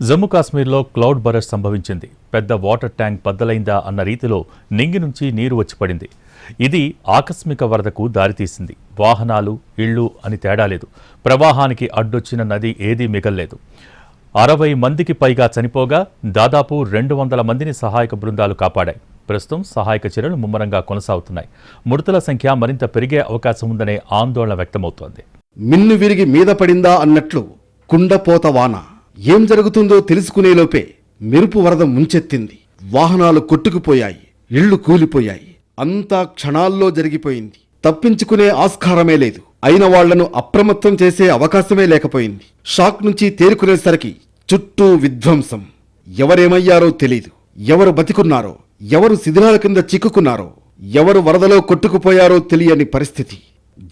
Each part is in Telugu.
జమ్మూ కాశ్మీర్లో క్లౌడ్ బరస్ట్ సంభవించింది. పెద్ద వాటర్ ట్యాంక్ బద్దలైందా అన్న రీతిలో నింగి నుంచి నీరు వచ్చి పడింది. ఇది ఆకస్మిక వరదకు దారితీసింది. వాహనాలు, ఇళ్లు అని తేడా లేదు. ప్రవాహానికి అడ్డొచ్చిన నది ఏదీ మిగల్లేదు. 60 మందికి పైగా చనిపోగా దాదాపు 200 మందిని సహాయక బృందాలు కాపాడాయి. ప్రస్తుతం సహాయక చర్యలు ముమ్మరంగా కొనసాగుతున్నాయి. మృతుల సంఖ్య మరింత పెరిగే అవకాశం ఉందనే ఆందోళన వ్యక్తమవుతోంది. మిన్ను విరిగి మీద పడిందా అన్నట్లు కుండపోత వాన. ఏం జరుగుతుందో తెలుసుకునేలోపే మెరుపు వరద ముంచెత్తింది. వాహనాలు కొట్టుకుపోయాయి, ఇళ్లు కూలిపోయాయి. అంతా క్షణాల్లో జరిగిపోయింది. తప్పించుకునే ఆస్కారమే లేదు. అయిన వాళ్లను అప్రమత్తం చేసే అవకాశమే లేకపోయింది. షాక్ నుంచి తేరుకునేసరికి చుట్టూ విధ్వంసం. ఎవరేమయ్యారో తెలీదు. ఎవరు బతికున్నారో, ఎవరు శిథిలాల కింద చిక్కుకున్నారో, ఎవరు వరదలో కొట్టుకుపోయారో తెలియని పరిస్థితి.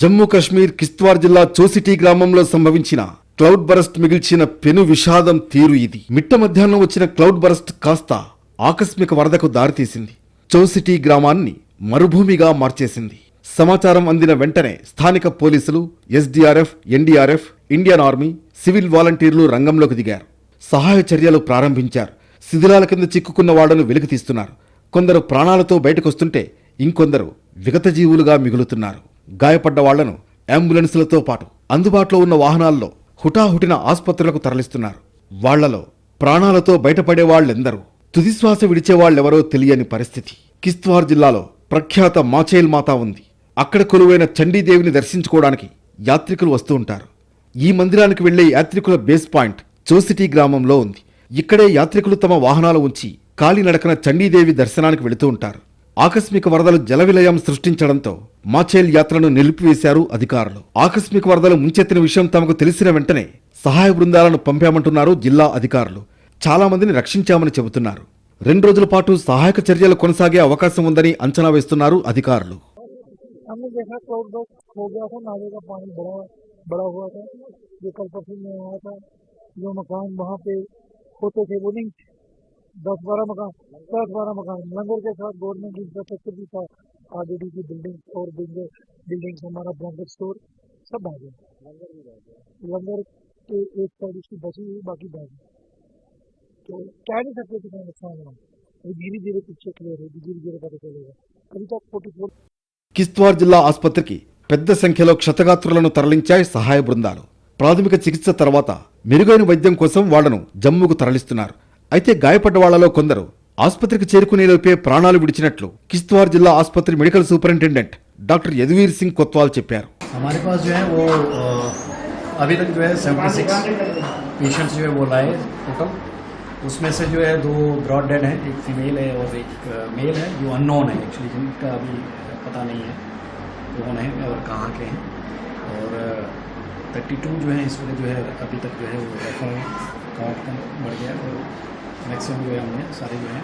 జమ్మూ కశ్మీర్ కిష్త్వార్ జిల్లా చోసిటీ గ్రామంలో సంభవించిన క్లౌడ్ బరస్ట్ మిగిల్చిన పెను విషాదం తీరు ఇది. మిట్ట మధ్యాహ్నం వచ్చిన క్లౌడ్ బరస్ట్ కాస్త ఆకస్మిక వరదకు దారితీసింది. చోసిటీ గ్రామాన్ని మరుభూమిగా మార్చేసింది. సమాచారం అందిన వెంటనే స్థానిక పోలీసులు, SDRF, NDRF, Indian army, civil వాలంటీర్లు రంగంలోకి దిగారు. సహాయ చర్యలు ప్రారంభించారు. శిథిలాల కింద చిక్కుకున్న వాళ్లను వెలికితీస్తున్నారు. కొందరు ప్రాణాలతో బయటకొస్తుంటే ఇంకొందరు విగతజీవులుగా మిగులుతున్నారు. గాయపడ్డ వాళ్లను అంబులెన్సులతో పాటు అందుబాటులో ఉన్న వాహనాల్లో హుటాహుటిన ఆసుపత్రులకు తరలిస్తున్నారు. వాళ్లలో ప్రాణాలతో బయటపడే వాళ్లెందరూ, తుదిశ్వాస విడిచేవాళ్లెవరో తెలియని పరిస్థితి. కిష్త్వార్ జిల్లాలో ప్రఖ్యాత మాచేల్ మాత ఉంది. అక్కడ కొలువైన చండీదేవిని దర్శించుకోవడానికి యాత్రికులు వస్తూ ఉంటారు. ఈ మందిరానికి వెళ్లే యాత్రికుల బేస్ పాయింట్ చోసిటీ గ్రామంలో ఉంది. ఇక్కడే యాత్రికులు తమ వాహనాలు ఉంచి కాలినడకన చండీదేవి దర్శనానికి వెళుతూ ఉంటారు. ఆకస్మిక వరదలు జలవిలయం సృష్టించడంతో మాచేల్ యాత్రను నిలిపివేశారు అధికారులు. ఆకస్మిక వరదలు ముంచెత్తిన విషయం తమకు తెలిసిన వెంటనే సహాయ బృందాలను పంపామంటున్నారు జిల్లా అధికారులు. చాలా మందిని రక్షించామని చెబుతున్నారు. 2 రోజుల పాటు సహాయక చర్యలు కొనసాగే అవకాశం ఉందని అంచనా వేస్తున్నారు అధికారులు. होते थे वो नहीं 10-12 मकान लंगर के साथ गवर्नमेंट इंफ्रास्ट्रक्चर भी था। आरडीडी की बिल्डिंग और बिल्डिंग हमारा ब्रांडेड स्टोर सब आ गए। लंगर के एक साइड उसकी बची हुई, बाकी बह गई। तो कह नहीं सकते कितना नुकसान हुआ। धीरे धीरे पिक्चर क्लियर होगी, धीरे धीरे पता चलेगा। अभी तक 44 కిష్త్వార్ జిల్లా ఆసుపత్రికి పెద్ద సంఖ్యలో క్షతగాత్రులను తరలించాయి సహాయ బృందాలు. ప్రాథమిక చికిత్స తర్వాత మెరుగైన వైద్యం కోసం వాళ్లను జమ్మూకు తరలిస్తున్నారు. అయితే గాయపడ్డ వాళ్లలో కొందరు ఆసుపత్రికి చేరుకునేలోపే ప్రాణాలు విడిచినట్లు కిష్త్వార్ జిల్లా ఆసుపత్రి medical superintendent doctor Yaduveer Singh Kotwal చెప్పారు. हमारे पास जो है वो अभी तक जो है 76 पेशेंट्स जो है वो लाए टोटल। उसमें से जो है 2 ब्रॉड डेड हैं, एक फीमेल है और एक मेल है जो अननोन है एक्चुअली, जिनका अभी पता नहीं है कौन है और कहाँ के हैं। और 32 जो है इस वक्त जो है अभी तक जो है वो रेफर काउंट बढ़ गया और मैक्सिमम जो है हमने सारे जो है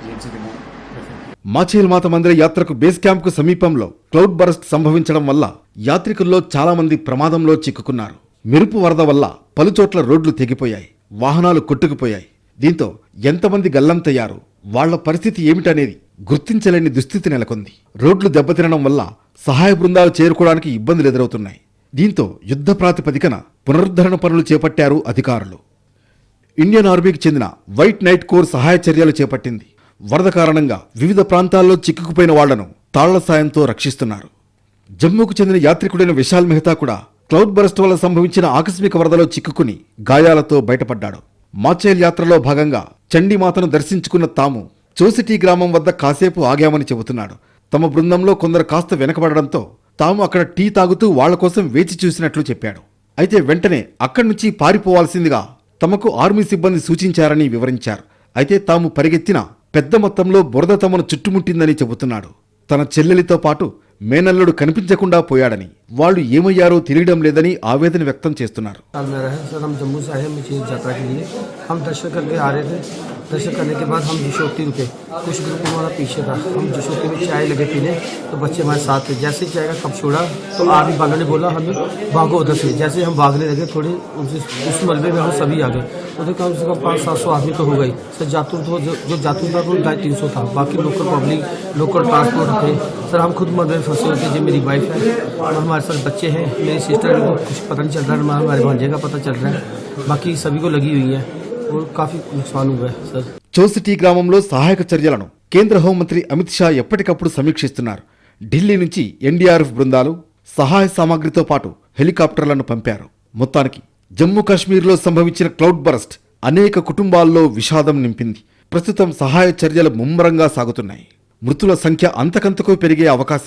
जीएमसी रिमोट रेफर किया। మాచేల్ మాత మందిర యాత్రకు బేస్ క్యాంప్కు సమీపంలో క్లౌడ్ బరస్ట్ సంభవించడం వల్ల యాత్రికుల్లో చాలా మంది ప్రమాదంలో చిక్కుకున్నారు. మెరుపు వరద వల్ల పలుచోట్ల రోడ్లు తెగిపోయాయి, వాహనాలు కొట్టుకుపోయాయి. దీంతో ఎంతమంది గల్లంతయ్యారు, వాళ్ల పరిస్థితి ఏమిటనేది గుర్తించలేని దుస్థితి నెలకొంది. రోడ్లు దెబ్బతినడం వల్ల సహాయ బృందాలు చేరుకోవడానికి ఇబ్బందులు ఎదురవుతున్నాయి. దీంతో యుద్ధ ప్రాతిపదికన పునరుద్ధరణ పనులు చేపట్టారు అధికారులు. ఇండియన్ ఆర్మీకి చెందిన వైట్ నైట్ కోర్ సహాయ చర్యలు చేపట్టింది. వరద కారణంగా వివిధ ప్రాంతాల్లో చిక్కుకుపోయిన వాళ్లను తాళ్ల సాయంతో రక్షిస్తున్నారు. జమ్మూకు చెందిన యాత్రికుడైన విశాల్ మెహతా కూడా క్లౌడ్ బరస్ట్ వల్ల సంభవించిన ఆకస్మిక వరదలో చిక్కుకుని గాయాలతో బయటపడ్డాడు. మాచేల్ యాత్రలో భాగంగా చండీమాతను దర్శించుకున్న తాము చోసిటీ గ్రామం వద్ద కాసేపు ఆగామని చెబుతున్నాడు. తమ బృందంలో కొందరు కాస్త వెనకబడడంతో తాము అక్కడ టీ తాగుతూ వాళ్ల కోసం వేచి చూసినట్లు చెప్పాడు. అయితే వెంటనే అక్కడి నుంచి పారిపోవాల్సిందిగా తమకు ఆర్మీ సిబ్బంది సూచించారని వివరించారు. అయితే తాము పరిగెత్తిన పెద్ద మొత్తంలో బురద తమను చుట్టుముట్టిందని చెబుతున్నాడు. తన చెల్లెలితో పాటు మేనల్లుడు కనిపించకుండా పోయాడని, వాళ్ళు ఏమయ్యారో తెలియడం లేదని ఆవేదన వ్యక్తం చేస్తున్నారు. दर्शन करने के बाद हम यशोती रुके, कुछ ग्रुप हमारा पीछे था। हम यशोती में चाय लगे पीने, तो बच्चे हमारे साथ थे। जैसे चाय का कप छोड़ा तो आर्मी वालों ने बोला हमें भागो उधर से। जैसे हम भागने लगे थोड़े उस मलबे में हम सभी आ गए। उधर कम से कम 500-700 आदमी तो हो गई सर। जातुर तो जो जातुर था वो 250-300 था, बाकी लोकल पब्लिक लोकल ट्रांसपोर्ट थे सर। हम खुद मलबे में फंसे होते। जो मेरी वाइफ है और हमारे साथ बच्चे हैं, मेरी सिस्टर को कुछ पता नहीं चल रहा है, हमारे भांजे का पता चल रहा है, बाकी सभी को लगी हुई है। और काफ़ी नुकसान हुआ है सर। చోసిటీ గ్రామంలో సహాయక చర్యలను కేంద్ర హోంమంత్రి అమిత్ షా ఎప్పటికప్పుడు సమీక్షిస్తున్నారు. ఢిల్లీ నుంచి ఎన్డీఆర్ఎఫ్ బృందాలు సహాయ సామాగ్రితో పాటు హెలికాప్టర్లను పంపారు. మొత్తానికి జమ్మూ కాశ్మీర్లో సంభవించిన క్లౌడ్ బరస్ట్ అనేక కుటుంబాల్లో విషాదం నింపింది. ప్రస్తుతం సహాయ చర్యలు ముమ్మరంగా సాగుతున్నాయి. మృతుల సంఖ్య అంతకంతకు పెరిగే అవకాశం